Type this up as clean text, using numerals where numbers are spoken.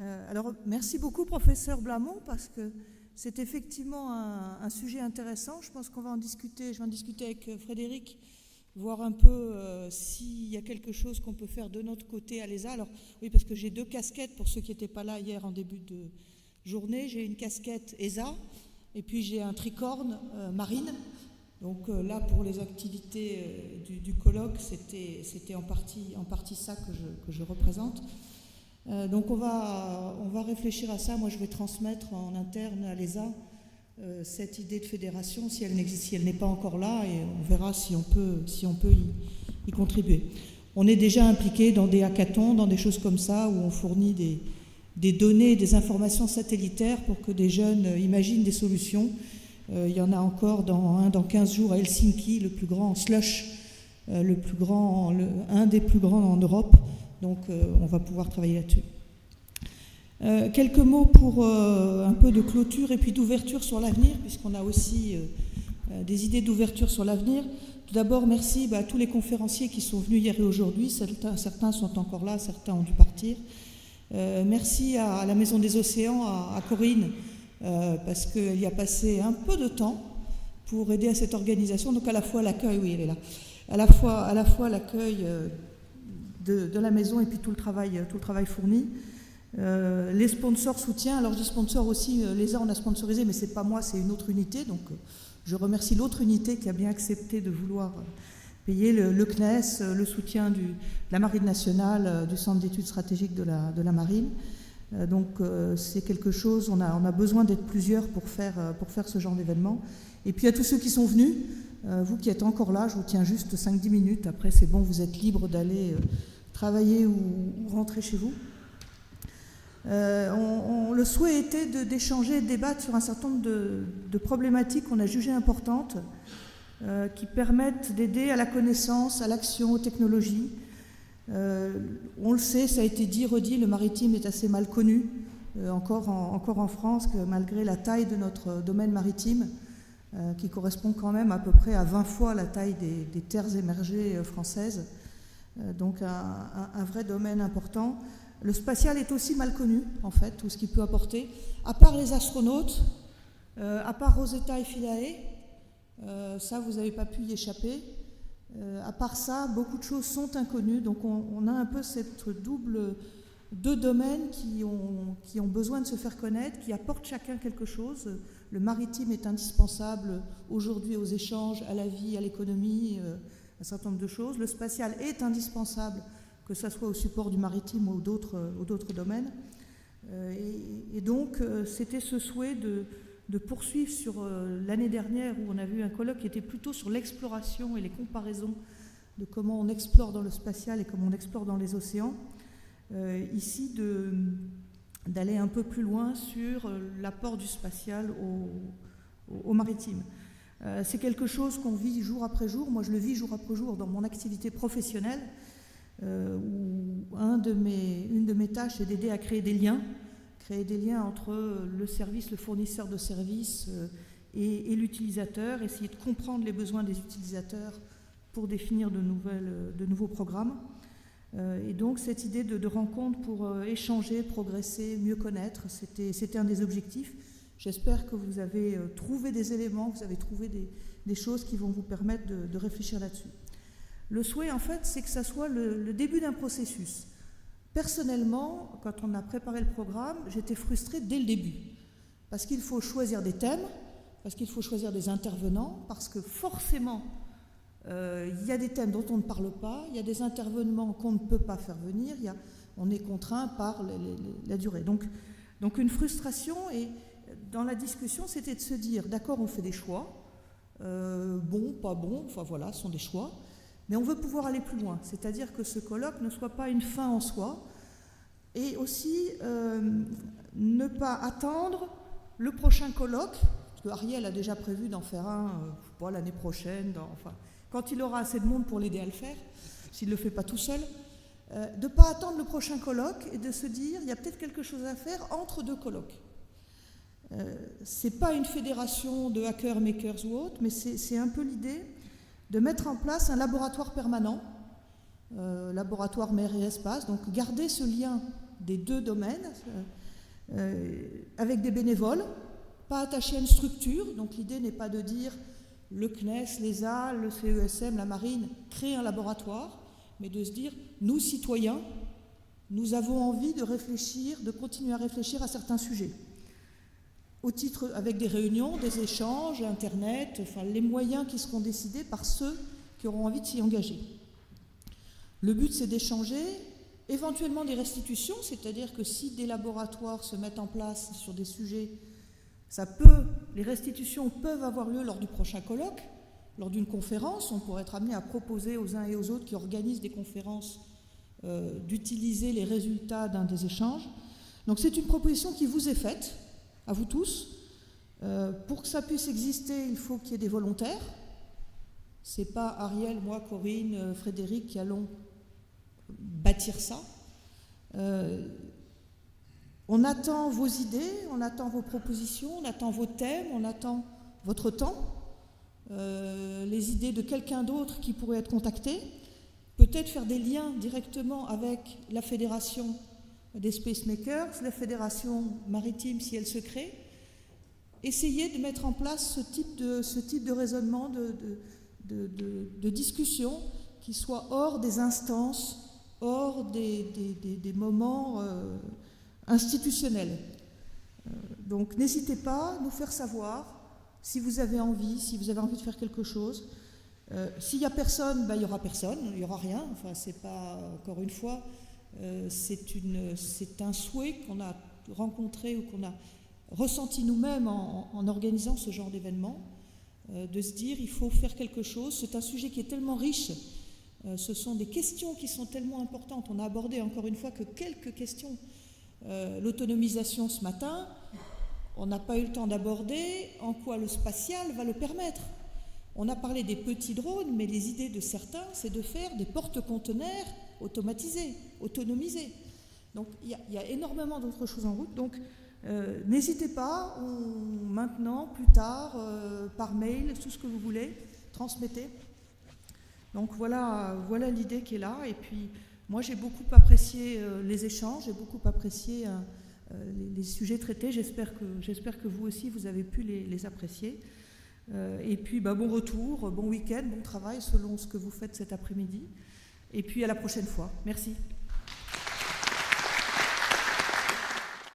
Alors, merci beaucoup, professeur Blamont, parce que c'est effectivement un sujet intéressant. Je pense qu'on va en discuter. Je vais en discuter avec Frédéric, voir un peu s'il y a quelque chose qu'on peut faire de notre côté à l'ESA. Alors, oui, parce que j'ai deux casquettes pour ceux qui n'étaient pas là hier en début de journée. J'ai une casquette ESA et puis j'ai un tricorne marine. Donc là, pour les activités du colloque, c'était en partie ça que je représente. Donc on va réfléchir à ça. Moi, je vais transmettre en interne à l'ESA cette idée de fédération, si elle n'existe, si elle n'est pas encore là, et on verra si on peut y contribuer. On est déjà impliqué dans des hackathons, dans des choses comme ça, où on fournit des données, des informations satellitaires pour que des jeunes imaginent des solutions. Il y en a encore dans 15 jours à Helsinki, le plus grand slush, un des plus grands en Europe. Donc on va pouvoir travailler là-dessus. Quelques mots pour un peu de clôture et puis d'ouverture sur l'avenir, puisqu'on a aussi des idées d'ouverture sur l'avenir. Tout d'abord, merci à tous les conférenciers qui sont venus hier et aujourd'hui. Certains sont encore là, certains ont dû partir. Merci à la Maison des Océans, à Corinne, parce qu'elle y a passé un peu de temps pour aider à cette organisation. Donc à la fois l'accueil, oui, elle est là, à la fois l'accueil de la maison et puis tout le travail fourni. Les sponsors soutiens, alors je dis sponsors aussi, l'ESA on a sponsorisé, mais c'est pas moi, c'est une autre unité, donc je remercie l'autre unité qui a bien accepté de vouloir payer le CNES, le soutien de la Marine nationale, du Centre d'études stratégiques de la Marine. Donc c'est quelque chose, on a besoin d'être plusieurs pour faire ce genre d'événement. Et puis à tous ceux qui sont venus, vous qui êtes encore là, je vous tiens juste 5-10 minutes, après c'est bon, vous êtes libre d'aller travailler ou rentrer chez vous. Le souhait était d'échanger et de débattre sur un certain nombre de problématiques qu'on a jugées importantes, qui permettent d'aider à la connaissance, à l'action, aux technologies. On le sait, ça a été dit, redit, le maritime est assez mal connu, encore en France, que malgré la taille de notre domaine maritime, qui correspond quand même à peu près à 20 fois la taille des terres émergées françaises. Donc un vrai domaine important. Le spatial est aussi mal connu, en fait, tout ce qu'il peut apporter. À part les astronautes, à part Rosetta et Philae, ça, vous n'avez pas pu y échapper. À part ça, beaucoup de choses sont inconnues. Donc on a un peu deux domaines qui ont besoin de se faire connaître, qui apportent chacun quelque chose. Le maritime est indispensable aujourd'hui aux échanges, à la vie, à l'économie, un certain nombre de choses. Le spatial est indispensable, que ce soit au support du maritime ou d'autres domaines. Et donc, c'était ce souhait de poursuivre sur l'année dernière, où on a vu un colloque qui était plutôt sur l'exploration et les comparaisons de comment on explore dans le spatial et comment on explore dans les océans. Ici, d'aller un peu plus loin sur l'apport du spatial au maritime. C'est quelque chose qu'on vit jour après jour. Moi, je le vis jour après jour dans mon activité professionnelle, où une de mes tâches est d'aider à créer des liens entre le service, le fournisseur de services et l'utilisateur, essayer de comprendre les besoins des utilisateurs pour définir de nouveaux programmes. Et donc cette idée de rencontre pour échanger, progresser, mieux connaître, c'était un des objectifs. J'espère que vous avez trouvé des éléments, vous avez trouvé des choses qui vont vous permettre de réfléchir là-dessus. Le souhait, en fait, c'est que ça soit le début d'un processus. Personnellement, quand on a préparé le programme, j'étais frustrée dès le début, parce qu'il faut choisir des thèmes, parce qu'il faut choisir des intervenants, parce que forcément, il y a des thèmes dont on ne parle pas, il y a des intervenants qu'on ne peut pas faire venir, on est contraint par la durée. Donc une frustration, et dans la discussion, c'était de se dire, d'accord, on fait des choix, bon, pas bon, enfin voilà, ce sont des choix, mais on veut pouvoir aller plus loin, c'est-à-dire que ce colloque ne soit pas une fin en soi, et aussi ne pas attendre le prochain colloque, parce que Ariel a déjà prévu d'en faire un l'année prochaine, quand il aura assez de monde pour l'aider à le faire, s'il ne le fait pas tout seul, de ne pas attendre le prochain colloque et de se dire, il y a peut-être quelque chose à faire entre deux colloques. Ce n'est pas une fédération de hackers, makers ou autres, mais c'est un peu l'idée de mettre en place un laboratoire permanent, laboratoire mer et espace, donc garder ce lien des deux domaines, avec des bénévoles, pas attachés à une structure. Donc l'idée n'est pas de dire le CNES, l'ESA, le CESM, la Marine créent un laboratoire, mais de se dire, nous, citoyens, nous avons envie de réfléchir, de continuer à réfléchir à certains sujets. Au titre, avec des réunions, des échanges, Internet, enfin les moyens qui seront décidés par ceux qui auront envie de s'y engager. Le but, c'est d'échanger, éventuellement des restitutions, c'est-à-dire que si des laboratoires se mettent en place sur des sujets, les restitutions peuvent avoir lieu lors du prochain colloque, lors d'une conférence. On pourrait être amené à proposer aux uns et aux autres qui organisent des conférences d'utiliser les résultats d'un des échanges. Donc c'est une proposition qui vous est faite, à vous tous. Pour que ça puisse exister, il faut qu'il y ait des volontaires. Ce n'est pas Ariel, moi, Corinne, Frédéric qui allons bâtir ça. On attend vos idées, on attend vos propositions, on attend vos thèmes, on attend votre temps, les idées de quelqu'un d'autre qui pourrait être contacté, peut-être faire des liens directement avec la fédération des Spacemakers, la fédération maritime si elle se crée, essayer de mettre en place ce type de raisonnement, de discussion qui soit hors des instances, hors des moments institutionnels. Donc n'hésitez pas à nous faire savoir si vous avez envie de faire quelque chose. S'il n'y a personne, il n'y aura personne, il n'y aura rien. Enfin, c'est pas, encore une fois, c'est un souhait qu'on a rencontré ou qu'on a ressenti nous-mêmes en organisant ce genre d'événement, de se dire il faut faire quelque chose. C'est un sujet qui est tellement riche, ce sont des questions qui sont tellement importantes. On a abordé encore une fois que quelques questions. L'autonomisation ce matin, on n'a pas eu le temps d'aborder en quoi le spatial va le permettre. On a parlé des petits drones, mais les idées de certains, c'est de faire des porte-conteneurs automatisés, autonomisés. Donc il y a énormément d'autres choses en route. Donc n'hésitez pas, maintenant, plus tard, par mail, tout ce que vous voulez, transmettez. Donc voilà l'idée qui est là. Et puis moi j'ai beaucoup apprécié les échanges, j'ai beaucoup apprécié les sujets traités. J'espère que vous aussi vous avez pu les apprécier. Et puis bon retour, bon week-end, bon travail selon ce que vous faites cet après-midi. Et puis à la prochaine fois. Merci.